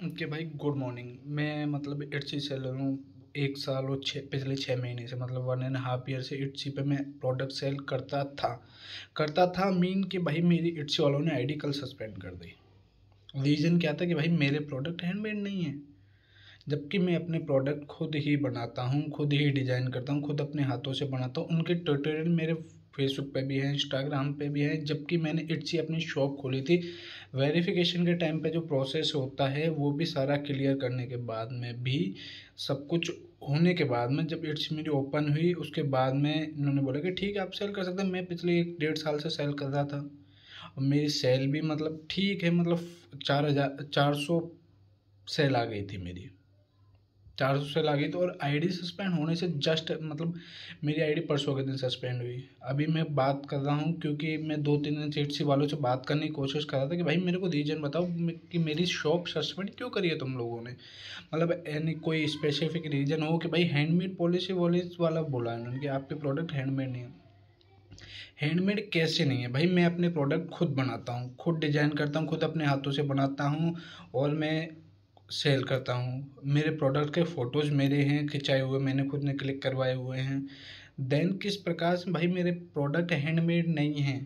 कि भाई good morning. मैं मतलब इट्सी सेलर हूँ। 1 साल और पिछले 6 महीने से मतलब 1.5 ईयर से इट्सी पे मैं प्रोडक्ट सेल करता था मीन कि भाई मेरी इट्सी वालों ने आईडी कल सस्पेंड कर दी। रीज़न क्या था कि भाई मेरे प्रोडक्ट हैंडमेड नहीं है, जबकि मैं अपने प्रोडक्ट खुद ही बनाता हूँ, खुद ही डिज़ाइन करता हूँ, खुद अपने हाथों से बनाता हूँ। उनके ट्यूटोरियल मेरे फेसबुक पे भी हैं, इंस्टाग्राम पे भी हैं। जबकि मैंने इट्सी अपनी शॉप खोली थी, वेरिफिकेशन के टाइम पे जो प्रोसेस होता है वो भी सारा क्लियर करने के बाद में भी, सब कुछ होने के बाद में, जब इट्स मेरी ओपन हुई उसके बाद में इन्होंने बोला कि ठीक है आप सेल कर सकते हैं। मैं पिछले 1 1.5 साल से सेल कर रहा था और मेरी सेल भी मतलब ठीक है, मतलब 4,400 सेल आ गई थी मेरी। 400 सेल आ गई तो, और आईडी सस्पेंड होने से जस्ट मतलब मेरी आईडी परसों के दिन सस्पेंड हुई। अभी मैं बात कर रहा हूँ क्योंकि मैं 2 3 दिन से इट्सी वालों से बात करने की कोशिश कर रहा था कि भाई मेरे को रीजन बताओ कि मेरी शॉप सस्पेंड क्यों करी है तुम लोगों ने। मतलब एनी कोई स्पेसिफिक रीजन हो कि भाई हैंडमेड पॉलिसी वॉलिस वाला बोला है उन्होंने कि आपके प्रोडक्ट हैंडमेड नहीं है। हैंडमेड कैसे नहीं है भाई? मैं अपने प्रोडक्ट खुद बनाता हूँ, खुद डिजाइन करता हूँ, खुद अपने हाथों से बनाता हूँ और मैं सेल करता हूँ। मेरे प्रोडक्ट के फ़ोटोज़ मेरे हैं खिंचाए हुए, मैंने खुद ने क्लिक करवाए हुए हैं। देन किस प्रकार से भाई मेरे प्रोडक्ट हैंडमेड नहीं हैं?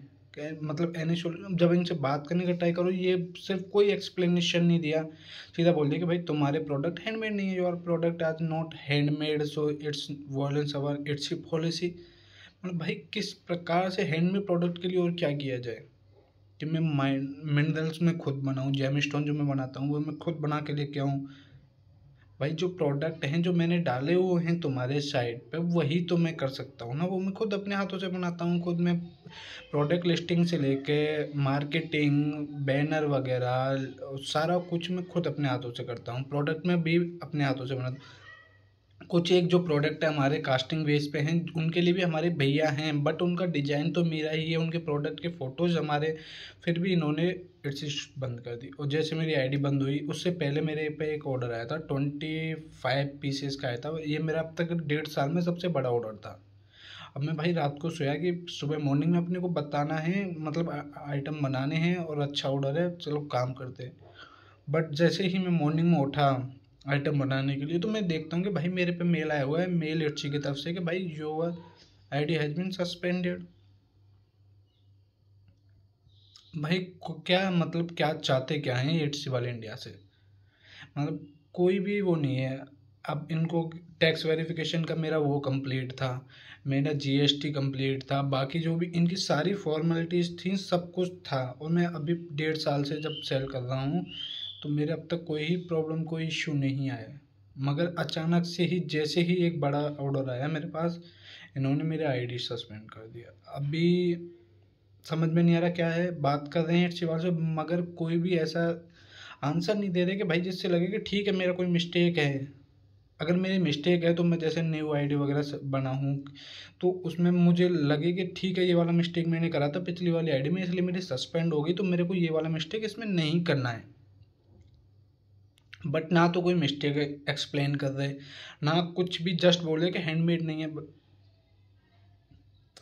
मतलब एनी जब इनसे बात करने का ट्राई करो, ये सिर्फ कोई एक्सप्लेनेशन नहीं दिया, सीधा बोल दिया कि भाई तुम्हारे प्रोडक्ट हैंडमेड नहीं है, your product are not handmade so it's वॉलेंस अवर इट्स पॉलिसी। मतलब भाई किस प्रकार से हैंडमेड प्रोडक्ट के लिए और क्या किया जाए कि मैं मिनरल्स में खुद बनाऊँ, जेम स्टोन जो मैं बनाता हूँ वो मैं खुद बना के लेके आऊँ। भाई जो प्रोडक्ट हैं जो मैंने डाले हुए हैं तुम्हारे साइट पे वही तो मैं कर सकता हूँ ना, वो मैं खुद अपने हाथों से बनाता हूँ। खुद मैं प्रोडक्ट लिस्टिंग से लेके मार्केटिंग, बैनर वगैरह सारा कुछ मैं खुद अपने हाथों से करता हूँ। प्रोडक्ट में भी अपने हाथों से बनाता हूँ। कुछ एक जो प्रोडक्ट है हमारे कास्टिंग बेस पे हैं, उनके लिए भी हमारे भैया हैं, बट उनका डिजाइन तो मेरा ही है, उनके प्रोडक्ट के फोटोज़ हमारे। फिर भी इन्होंने इट्स बंद कर दी। और जैसे मेरी आईडी बंद हुई उससे पहले मेरे पे एक ऑर्डर आया था, 25 पीसेस का आया था। ये मेरा अब तक 1.5 साल में सबसे बड़ा ऑर्डर था। अब मैं भाई रात को सोया कि सुबह मॉर्निंग में अपने को बताना है, मतलब आइटम बनाने हैं और अच्छा ऑर्डर है, चलो काम करते हैं। बट जैसे ही मैं मॉर्निंग में उठा आइटम बनाने के लिए, तो मैं देखता हूँ कि भाई मेरे पे मेल आया हुआ है, मेल इट्सी की तरफ से कि भाई your ID has been suspended. भाई क्या मतलब क्या चाहते क्या हैं इट्सी वाले इंडिया से? मतलब कोई भी वो नहीं है। अब इनको टैक्स वेरिफिकेशन का मेरा वो कंप्लीट था, मेरा जीएसटी कंप्लीट था, बाकी जो भी इनकी सारी फॉर्मेलिटीज़ थी सब कुछ था। और मैं अभी 1.5 साल से जब सेल कर रहा हूँ तो मेरे अब तक कोई ही प्रॉब्लम, कोई इशू नहीं आया है। मगर अचानक से ही जैसे ही एक बड़ा ऑर्डर आया मेरे पास, इन्होंने मेरे आईडी सस्पेंड कर दिया। अभी समझ में नहीं आ रहा क्या है। बात कर रहे हैं इस बात से, मगर कोई भी ऐसा आंसर नहीं दे रहे कि भाई जिससे लगे कि ठीक है मेरा कोई मिस्टेक है। अगर मेरी मिस्टेक है तो मैं जैसे न्यू आईडी वगैरह बनाऊँ तो उसमें मुझे लगे कि ठीक है ये वाला मिस्टेक मैंने करा था पिछली वाली आईडी में, इसलिए मेरी सस्पेंड हो गई, तो मेरे को ये वाला मिस्टेक इसमें नहीं करना है। बट ना तो कोई मिस्टेक एक्सप्लेन कर रहे, ना कुछ भी, जस्ट बोल रहे कि हैंडमेड नहीं है।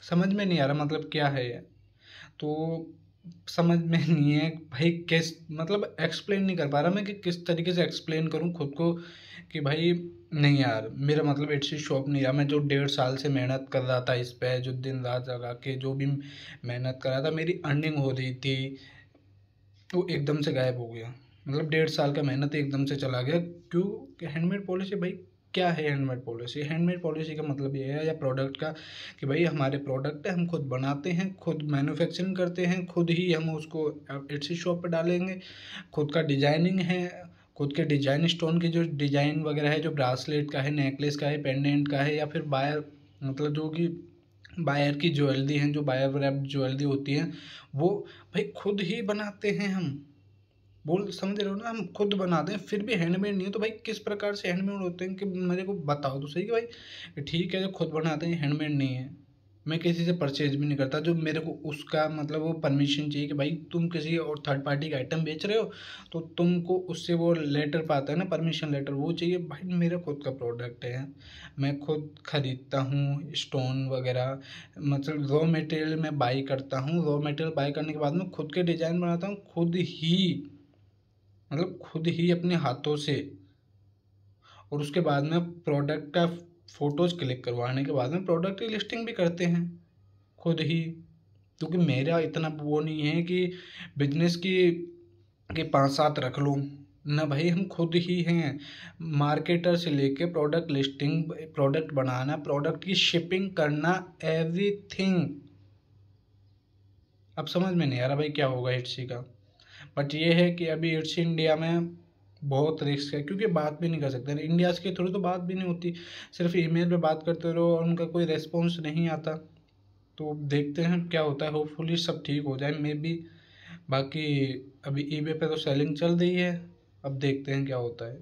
समझ में नहीं आ रहा मतलब क्या है ये। तो समझ में नहीं है भाई, किस मतलब एक्सप्लेन नहीं कर पा रहा मैं कि किस तरीके से एक्सप्लेन करूं खुद को कि भाई नहीं यार मेरा मतलब इट्सी शॉप नहीं रहा। मैं जो 1.5 साल से मेहनत कर रहा था इस पे, जो दिन रात लगा के जो भी मेहनत कर रहा था, मेरी अर्निंग हो रही थी, वो एकदम से गायब हो गया। मतलब 1.5 साल का मेहनत एकदम से चला गया। क्यों? कि हैंडमेड पॉलिसी भाई क्या है? हैंडमेड पॉलिसी, हैंडमेड पॉलिसी का मतलब ये है, या प्रोडक्ट का, कि भाई हमारे प्रोडक्ट है, हम खुद बनाते हैं, खुद मैन्युफैक्चरिंग करते हैं, खुद ही हम उसको इट्सी शॉप पर डालेंगे। खुद का डिजाइनिंग है, खुद के डिजाइन स्टोन की जो डिजाइन वगैरह है, जो ब्रासलेट का है, नेकलेस का है, पेंडेंट का है, या फिर बायर मतलब जो कि बायर की ज्वेलरी हैं, जो बायर रैप्ड ज्वेलरी होती हैं, वो भाई खुद ही बनाते हैं हम। बोल समझ रहे हो ना, हम खुद बनाते हैं फिर भी हैंडमेड नहीं है। तो भाई किस प्रकार से हैंडमेड होते हैं कि मेरे को बताओ तो सही कि भाई ठीक है जो खुद बनाते हैं हैंडमेड नहीं है। मैं किसी से परचेज भी नहीं करता, जो मेरे को उसका मतलब वो परमिशन चाहिए कि भाई तुम किसी और थर्ड पार्टी का आइटम बेच रहे हो तो तुमको उससे वो लेटर पाता है ना, परमिशन लेटर, वो चाहिए। भाई मेरा खुद का प्रोडक्ट है, मैं खुद खरीदता हूँ स्टोन वगैरह, मतलब रॉ मटेरियल मैं बाई करता हूँ। रॉ मटेरियल बाई करने के बाद में खुद के डिज़ाइन बनाता हूँ खुद ही। मतलब खुद ही अपने हाथों से, और उसके बाद में प्रोडक्ट का फ़ोटोज़ क्लिक करवाने के बाद में प्रोडक्ट की लिस्टिंग भी करते हैं खुद ही। क्योंकि मेरा इतना वो नहीं है कि बिजनेस की कि 5-7 रख लूँ ना भाई, हम खुद ही हैं। मार्केटर से लेके प्रोडक्ट लिस्टिंग, प्रोडक्ट बनाना, प्रोडक्ट की शिपिंग करना, एवरीथिंग। अब समझ में नहीं आ रहा भाई क्या होगा इट्सी का। बट ये है कि अभी इट्स इंडिया में बहुत रिस्क है, क्योंकि बात भी नहीं कर सकते इंडिया के थ्रू, तो बात भी नहीं होती, सिर्फ ईमेल पे बात करते रहो और उनका कोई रेस्पॉन्स नहीं आता। तो देखते हैं क्या होता है, होपफुली सब ठीक हो जाए मे बी। बाकी अभी ईबे पे तो सेलिंग चल रही है, अब देखते हैं क्या होता है।